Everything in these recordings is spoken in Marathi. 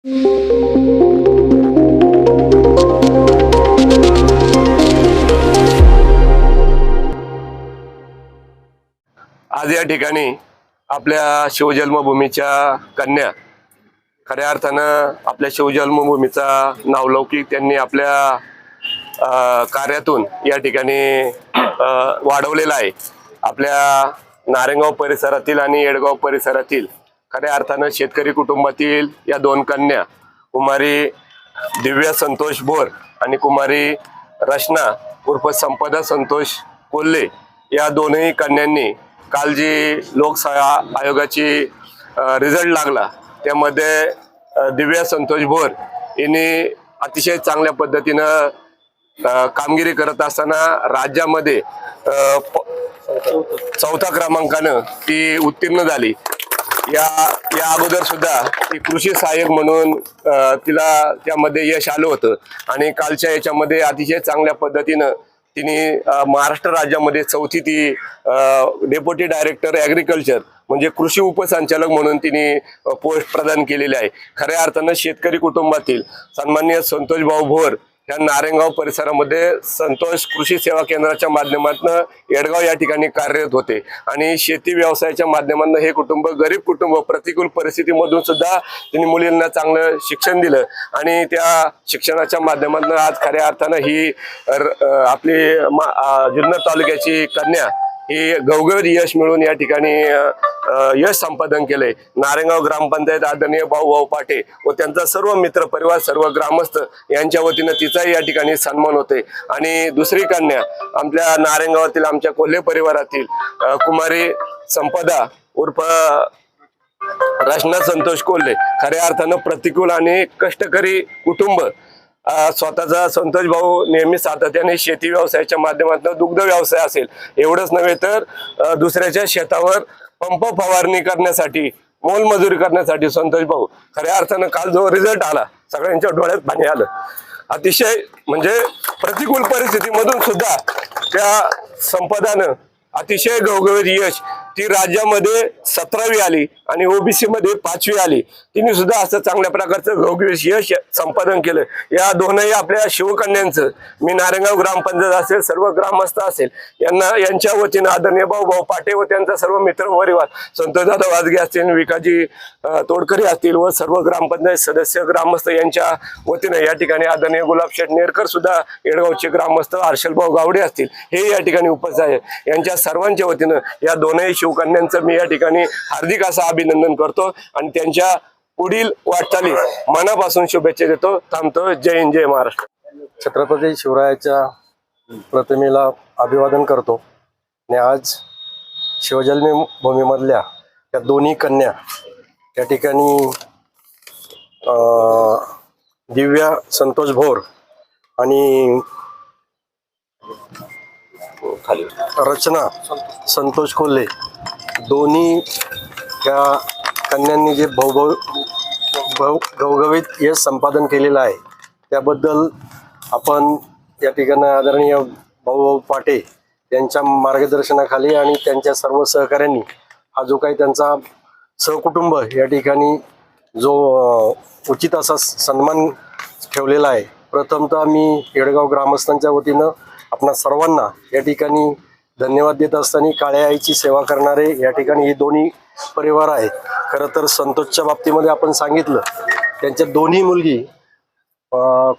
आज या ठिकाणी आपल्या शिवजन्मभूमीच्या कन्या खऱ्या अर्थानं आपल्या शिवजन्मभूमीचा नावलौकिक त्यांनी आपल्या कार्यातून या ठिकाणी वाढवलेला आहे। आपल्या नारायणगाव परिसरातील आणि येडगाव परिसरातील खऱ्या अर्थानं शेतकरी कुटुंबातील या दोन कन्या कुमारी दिव्या संतोष भोर आणि कुमारी रचना उर्फ संपदा संतोष कोल्हे या दोनही कन्यांनी काल जी लोकसेवा आयोगाची रिझल्ट लागला त्यामध्ये दिव्या संतोष भोर यांनी अतिशय चांगल्या पद्धतीनं कामगिरी करत असताना राज्यामध्ये चौथा क्रमांकानं ती उत्तीर्ण झाली। या अगोदर सुद्धा ती कृषी सहाय्यक म्हणून तिला त्यामध्ये यश आलं होतं आणि कालच्या याच्यामध्ये अतिशय चांगल्या पद्धतीनं तिने महाराष्ट्र राज्यामध्ये चौथी ती डेप्युटी डायरेक्टर ॲग्रिकल्चर म्हणजे कृषी उपसंचालक म्हणून तिने पोस्ट प्रदान केलेली आहे। खऱ्या अर्थानं शेतकरी कुटुंबातील सन्माननीय संतोष भाऊ भोर या नारायणगाव परिसरामध्ये संतोष कृषी सेवा केंद्राच्या माध्यमातून येडगाव या ठिकाणी कार्यरत होते आणि शेती व्यवसायाच्या माध्यमातून हे कुटुंब गरीब कुटुंब प्रतिकूल परिस्थितीमधून सुद्धा त्यांनी मुलींना चांगलं शिक्षण दिलं आणि त्या शिक्षणाच्या माध्यमातून आज खऱ्या अर्थानं ही आपली जुन्नर तालुक्याची कन्या ही घवघवीत यश मिळून या ठिकाणी यश संपादन केले। नारायणगाव ग्रामपंचायत आदरणीय भाऊ पाटे व त्यांचा सर्व मित्र परिवार सर्व ग्रामस्थ यांच्या वतीनं तिचाही या ठिकाणी सन्मान होते। आणि दुसरी कन्या आपल्या नारायणगावातील आमच्या कोल्हे परिवारातील कुमारी संपदा उर्फ रचना संतोष कोल्हे खऱ्या अर्थानं प्रतिकूल आणि कष्टकरी कुटुंब स्वतःचा संतोष भाऊ नेहमी सातत्याने शेती व्यवसायाच्या माध्यमातून दुग्ध व्यवसाय असेल एवढंच नव्हे तर दुसऱ्याच्या शेतावर पंप फवारणी करण्यासाठी मोलमजुरी करण्यासाठी संतोष भाऊ खऱ्या अर्थानं काल जो रिझल्ट आला सगळ्यांच्या डोळ्यात पाणी आलं। अतिशय म्हणजे प्रतिकूल परिस्थितीमधून सुद्धा त्या संपदानं अतिशय घवघवीत यश ती राज्यामध्ये 17वी आली आणि ओबीसी मध्ये 5वी आली। तिने सुद्धा असं चांगल्या प्रकारचं घवघवीत यश संपादन केलं। या दोनही आपल्या शिवकन्यांचं मी नारायणगाव ग्रामपंचायत असेल सर्व ग्रामस्थ असेल यांच्या वतीनं आदरणीय भाऊ पाटे व त्यांचा सर्व मित्र परिवार संतोषदादा वाजगे असतील विकाजी तोडकरी असतील व सर्व ग्रामपंचायत सदस्य ग्रामस्थ यांच्या वतीनं या ठिकाणी आदरणीय गुलाबशेठ नेरकर सुद्धा येडगावचे ग्रामस्थ हर्षलभाऊ गावडे असतील हे या ठिकाणी उपस्थित आहे। यांच्या सर्वांच्या वतीनं या दोनही शिवकन्यांचं मी या ठिकाणी हार्दिक असं अभिनंदन करतो आणि त्यांच्या पुढील वाटचालीस मनापासून शुभेच्छा देतो। थांबतो। जय हिंद जय महाराष्ट्र। छत्रपती शिवरायाच्या प्रतिमेला अभिवादन करतो आणि आज शिवजन्मभूमीमधल्या या दोन्ही कन्या त्या ठिकाणी दिव्या संतोष भोर आणि रचना संतोष कोल्हे दोन्ही या कन्यांनी जे घवघवीत यश संपादन केलेलं आहे त्याबद्दल आपण या ठिकाणी आदरणीय भाऊ पाटे यांच्या मार्गदर्शनाखाली आणि त्यांच्या सर्व सहकाऱ्यांनी हा जो काही त्यांचा सहकुटुंब या ठिकाणी जो उचित असा सन्मान ठेवलेला आहे। प्रथमतः मी येडगाव ग्रामस्थांच्या वतीनं आपणा सर्वांना या ठिकाणी धन्यवाद देत असताना काळ्या आईची सेवा करणारे या ठिकाणी हे दोन्ही परिवार आहेत। खरं तर संतोषच्या बाबतीमध्ये आपण सांगितलं त्यांच्या दोन्ही मुलगी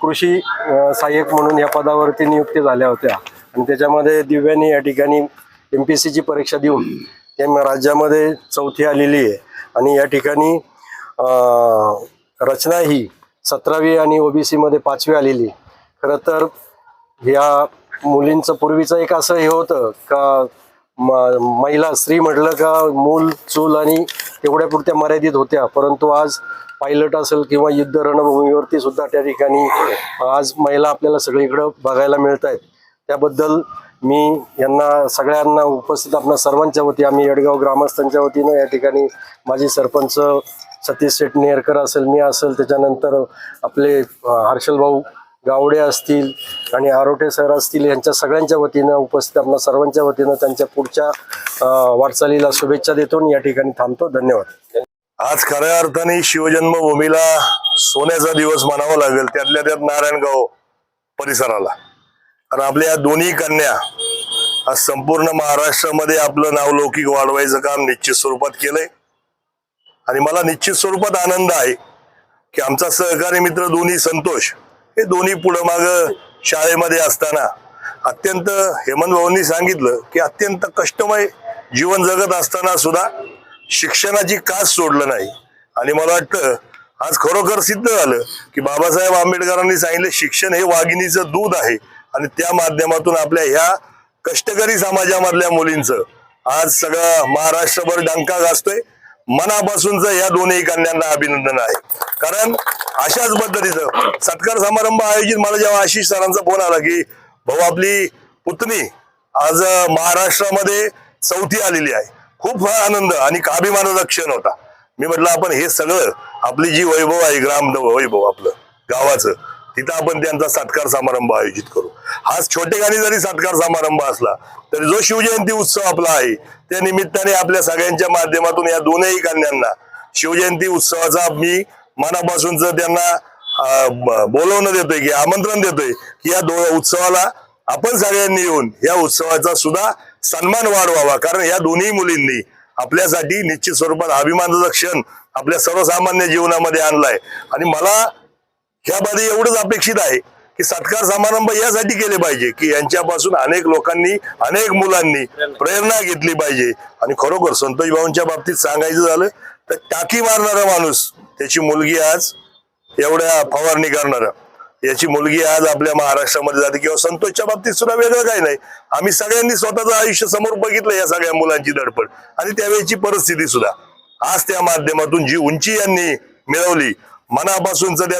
कृषी सहाय्यक म्हणून या पदावरती नियुक्ती झाल्या होत्या आणि त्याच्यामध्ये दिव्याने या ठिकाणी MPSCची परीक्षा देऊन ते राज्यामध्ये चौथी आलेली आहे आणि या ठिकाणी रचना ही 17वी आणि OBC मध्ये 5वी आलेली। खरं तर या मुलींचं पूर्वीचं एक असं हे होतं का महिला स्त्री म्हटलं का मूल चूल आणि तेवढ्या पुरत्या मर्यादित होत्या, परंतु आज पायलट असेल किंवा युद्ध रणभूमीवरती सुद्धा त्या ठिकाणी आज महिला आपल्याला सगळीकडे बघायला मिळत आहेत। त्याबद्दल मी यांना सगळ्यांना उपस्थित आपल्या सर्वांच्या वती आम्ही येडगाव ग्रामस्थांच्या वतीनं या ठिकाणी माजी सरपंच सतीश शेठ नेरकर असेल मी असेल त्याच्यानंतर आपले हर्षलभाऊ गावडे असतील आणि आरोटे सर असतील यांच्या सगळ्यांच्या वतीनं उपस्थित आपल्या सर्वांच्या वतीनं त्यांच्या पुढच्या वाटचालीला शुभेच्छा देतो या ठिकाणी थांबतो। धन्यवाद। आज खऱ्या अर्थाने शिवजन्मभूमीला सोन्याचा दिवस मानावा लागेल, त्यातल्या त्यात नारायणगाव परिसराला. कारण आपल्या या दोन्ही कन्या आज संपूर्ण महाराष्ट्रामध्ये आपलं नावलौकिक वाढवायचं काम निश्चित स्वरूपात केलंय. आणि मला निश्चित स्वरूपात आनंद आहे की आमचा सहकारी मित्र दोन्ही संतोष हे दोन्ही पुढं माग शाळेमध्ये असताना अत्यंत, हेमंत भाऊंनी सांगितलं की अत्यंत कष्टमय जीवन जगत असताना सुद्धा शिक्षणाची कास सोडलं नाही. आणि मला वाटतं आज खरोखर सिद्ध झालं की बाबासाहेब आंबेडकरांनी सांगितलं शिक्षण हे वाघिणीचं दूध आहे. आणि त्या माध्यमातून आपल्या ह्या कष्टकरी समाजामधल्या मुलींचं आज सगळं महाराष्ट्रभर डंका गाजतोय. मनापासूनच या दोन्ही कन्यांना अभिनंदन आहे. कारण अशाच पद्धतीचं सत्कार समारंभ आयोजित, मला जेव्हा आशिष सरांचा फोन आला की भाऊ आपली पुतणी आज महाराष्ट्रामध्ये चौथी आलेली आहे, खूप आनंद आणि अभिमानाचा क्षण होता. मी म्हटलं आपण हे सगळं आपली जी वैभव आहे, ग्राम वैभव आपलं गावाचं, तिथं आपण त्यांचा सत्कार समारंभ आयोजित करू. हा छोटेखानी जरी सत्कार समारंभ असला तरी जो शिवजयंती उत्सव आपला आहे त्या निमित्ताने आपल्या सगळ्यांच्या माध्यमातून या दोनही कन्यांना शिवजयंती उत्सवाचा मी मनापासूनच त्यांना बोलवणं देतोय की आमंत्रण देतोय की या उत्सवाला आपण सगळ्यांनी येऊन या उत्सवाचा सुद्धा सन्मान वाढवावा. कारण या दोन्ही मुलींनी आपल्यासाठी निश्चित स्वरूपात अभिमानाचा क्षण आपल्या सर्वसामान्य जीवनामध्ये आणलाय. आणि मला ह्यामध्ये एवढंच अपेक्षित आहे की सत्कार समारंभ यासाठी केले पाहिजे की यांच्यापासून अनेक लोकांनी, अनेक मुलांनी प्रेरणा घेतली पाहिजे. आणि खरोखर संतोष भाऊंच्या बाबतीत सांगायचं झालं तर टाकी मारणारा माणूस, त्याची मुलगी आज एवढ्या फवारणी करणारा, याची मुलगी आज आपल्या महाराष्ट्रामध्ये जाते. किंवा संतोषच्या बाबतीत सुद्धा वेगळं काही नाही. आम्ही सगळ्यांनी स्वतःचं आयुष्य समोर बघितलं या सगळ्या मुलांची धडपड आणि त्यावेळेची परिस्थिती सुद्धा. आज त्या माध्यमातून जी उंची यांनी मिळवली, मनापासूनच त्या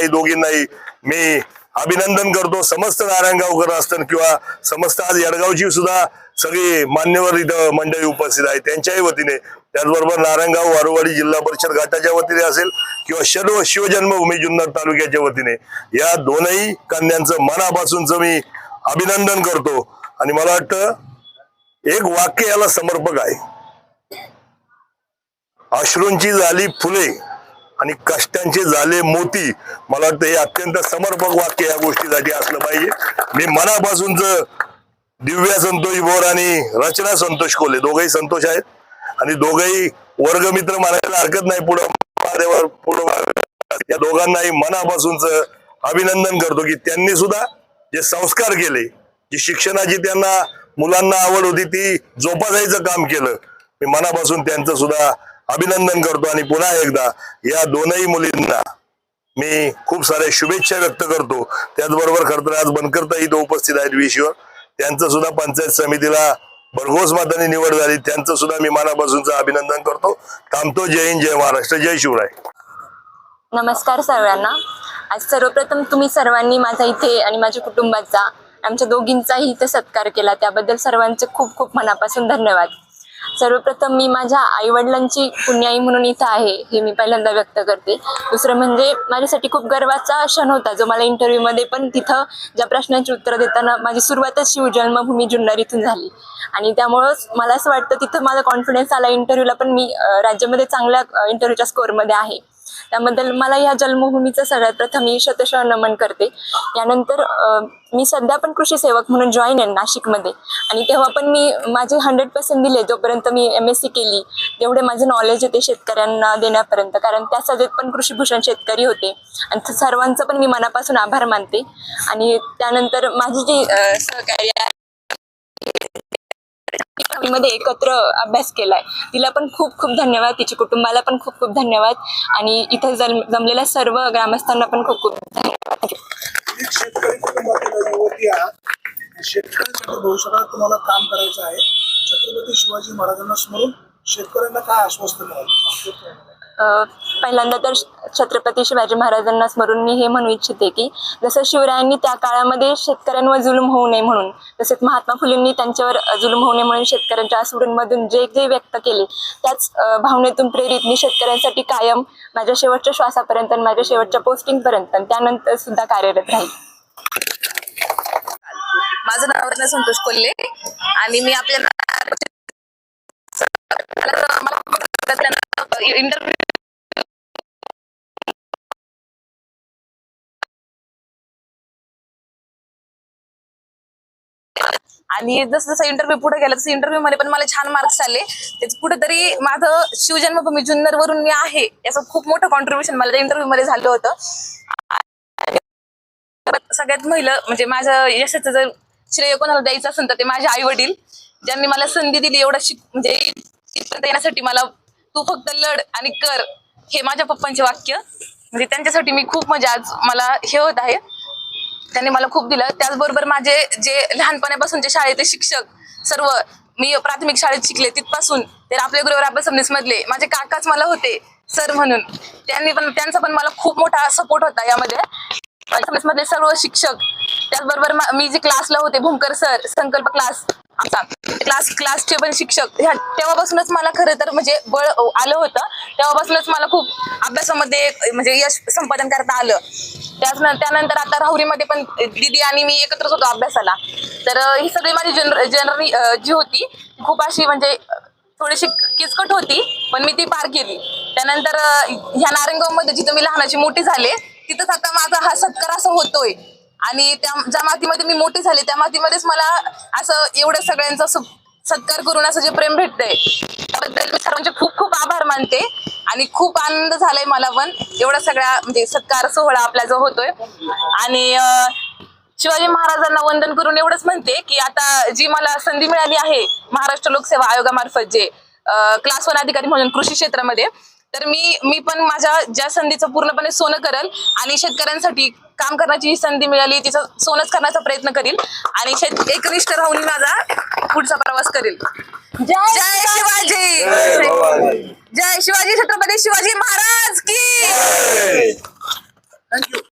दोघींनाही मी अभिनंदन करतो. समस्त नारायणगावकर असतात किंवा समस्त आज येडगावची सुद्धा सगळी मान्यवर इथं मंडळी उपस्थित आहे त्यांच्याही वतीने, त्याचबरोबर नारायणगाव वारुवाडी जिल्हा परिषद गटाच्या वतीने असेल किंवा सर्व शिवजन्मभूमी जुन्नर तालुक्याच्या वतीने या दोनही कन्यांचं मनापासूनच मी अभिनंदन करतो. आणि मला वाटतं एक वाक्य याला समर्पक आहे, अश्रूंची झाली फुले आणि कष्टांचे झाले मोती. मला वाटतं हे अत्यंत समर्पक वाक्य या गोष्टीसाठी असलं पाहिजे. मी मनापासूनच दिव्या संतोष बोर आणि रचना संतोष कोल्हे, दोघंही संतोष आहेत आणि दोघंही वर्गमित्र म्हणायला हरकत नाही. पुढं या दोघांनाही मनापासूनच अभिनंदन करतो की त्यांनी सुद्धा जे संस्कार केले, जी शिक्षणाची त्यांना मुलांना आवड होती ती जोपासायचं काम केलं. मी मनापासून त्यांचं सुद्धा अभिनंदन करतो. आणि पुन्हा एकदा या दोनही मुलींना मी खूप साऱ्या शुभेच्छा व्यक्त करतो. त्याचबरोबर खरं तर आज बनकरता इथं उपस्थित आहेत विषयावर, त्यांचं सुद्धा पंचायत समितीला भरघोस मताने निवड झाली, त्यांचं सुद्धा मी मनापासूनच अभिनंदन करतो. थांबतो. जय हिंद, जय महाराष्ट्र, जय शिवराय. नमस्कार सर्वांना. आज सर्वप्रथम तुम्ही सर्वांनी माझा इथे आणि माझ्या कुटुंबाचा, आमच्या दोघींचाही इथे सत्कार केला, त्याबद्दल सर्वांचे खूप खूप मनापासून धन्यवाद. सर्वप्रथम मी माझ्या आईवडिलांची पुण्याई म्हणून इथं आहे हे मी पहिल्यांदा व्यक्त करते. दुसरं म्हणजे माझ्यासाठी खूप गर्वाचा क्षण होता जो मला इंटरव्ह्यूमध्ये पण तिथं ज्या प्रश्नांची उत्तरं देताना माझी सुरुवातच शिवजन्मभूमी जुन्नर इथून झाली. आणि त्यामुळंच मला असं वाटतं तिथं माझा कॉन्फिडन्स आला. इंटरव्ह्यूला पण मी राज्यामध्ये चांगल्या इंटरव्ह्यूच्या स्कोअरमध्ये आहे. त्याबद्दल मला या जन्मभूमीचं सगळ्यात प्रथम मी शतशः नमन करते. यानंतर मी सध्या पण कृषी सेवक म्हणून जॉईन आहे नाशिकमध्ये. आणि तेव्हा पण मी माझे 100% दिले जोपर्यंत मी MSc केली, तेवढे माझे नॉलेज आहे ते शेतकऱ्यांना देण्यापर्यंत. कारण त्या सभेत पण कृषीभूषण शेतकरी होते आणि सर्वांचं पण मी मनापासून आभार मानते. आणि त्यानंतर माझी जी सहकारी आहे मध्ये एकत्र अभ्यास केलाय, तिला पण खूप खूप धन्यवाद, तिच्या कुटुंबाला पण खूप खूप धन्यवाद आणि इथं जमलेल्या सर्व ग्रामस्थांना पण खूप खूप धन्यवाद. शेतकरी कुटुंबातील शेतकऱ्यांसाठी भविष्यकाळात तुम्हाला काम करायचं आहे. छत्रपती शिवाजी महाराजांना स्मरून शेतकऱ्यांना काय आश्वस्त कराल? पहिल्यांदा तर छत्रपती शिवाजी महाराजांना स्मरून मी हे म्हणू इच्छिते की जसं शिवरायांनी त्या काळामध्ये शेतकऱ्यांवर जुलूम होऊ नये म्हणून, तसेच महात्मा फुलेंनी त्यांच्यावर जुलूम होऊ नये म्हणून शेतकऱ्यांच्या आसुडींमधून जे जे व्यक्त केले त्याच भावनेतून प्रेरित मी शेतकऱ्यांसाठी कायम माझ्या शेवटच्या श्वासापर्यंत, माझ्या शेवटच्या पोस्टिंगपर्यंत त्यानंतर सुद्धा कार्यरत राहील. माझं नाव रत्ना संतोष कोल्हे आणि मी आपल्या इंटरव्ह्यू आणि जसं जसं इंटरव्ह्यू पुढे गेला तसं इंटरव्ह्यू मध्ये पण मला छान मार्क्स आले. तेच कुठेतरी माझं शिवजन्मभूमी जुन्नर वरून मी आहे याचं खूप मोठं कॉन्ट्रीब्युशन मला त्या इंटरव्ह्यू मध्ये झालं होतं. सगळ्यात म्हणजे माझं यशाचं जर श्रेय कोणाला द्यायचं असेल तर ते माझे आई वडील, ज्यांनी मला संधी दिली एवढं म्हणजे इथपर्यंत येण्यासाठी. मला तू फक्त लढ आणि कर हे माझ्या पप्पांचे वाक्य, म्हणजे त्यांच्यासाठी मी खूप म्हणजे आज मला हे होत आहे. त्यांनी मला खूप दिलं. त्याचबरोबर माझे जे लहानपणापासूनचे शाळेतले शिक्षक सर्व, मी प्राथमिक शाळेत शिकले तिथपासून ते आपल्या गुरुवर सबनीस मधले माझे काकाच मला होते सर म्हणून. त्यांचा पण मला खूप मोठा सपोर्ट होता यामध्ये. सबनीस मधले सर्व शिक्षक, त्याचबरोबर मी जे क्लासला होते भूमकर सर, संकल्प क्लास आमचा क्लासचे पण शिक्षक, तेव्हापासूनच मला खरं तर म्हणजे बळ आलं होतं. तेव्हापासूनच मला खूप अभ्यासामध्ये म्हणजे यश संपादन करता आलं. त्यानंतर आता राहुरीमध्ये पण दीदी आणि मी एकत्रच होतो अभ्यासाला. तर ही सगळी माझी जर्नी जी होती खूप अशी म्हणजे थोडीशी किचकट होती, पण मी ती पार केली. त्यानंतर ह्या नारायणगावमध्ये जिथं मी लहानाची मोठी झाले तिथंच आता माझा हा सत्कार असं होतोय. आणि ज्या मातीमध्ये मी मोठी झाले त्या मातीमध्येच मला असं एवढं सगळ्यांचा सत्कार करून असं जे प्रेम भेटतंय त्याबद्दल मी सर्वांचे खूप खूप आभार मानते. आणि खूप आनंद झालाय मला पण एवढा सगळ्या म्हणजे सत्कार सोहळा आपला जो होतोय. आणि शिवाजी महाराजांना वंदन करून एवढंच म्हणते की आता जी मला संधी मिळाली आहे महाराष्ट्र लोकसेवा आयोगामार्फत जे क्लास 1 अधिकारी म्हणून कृषी क्षेत्रामध्ये, तर मी पण माझ्या ज्या संधीचं पूर्णपणे सोनं करेल आणि शेतकऱ्यांसाठी काम करण्याची ही संधी मिळाली तिचं सोनच करण्याचा प्रयत्न करील आणि एकनिष्ठ राहून माझा पुढचा प्रवास करेल. जय शिवाजी, जय शिवाजी छत्रपती शिवाजी महाराज की. थँक्यू.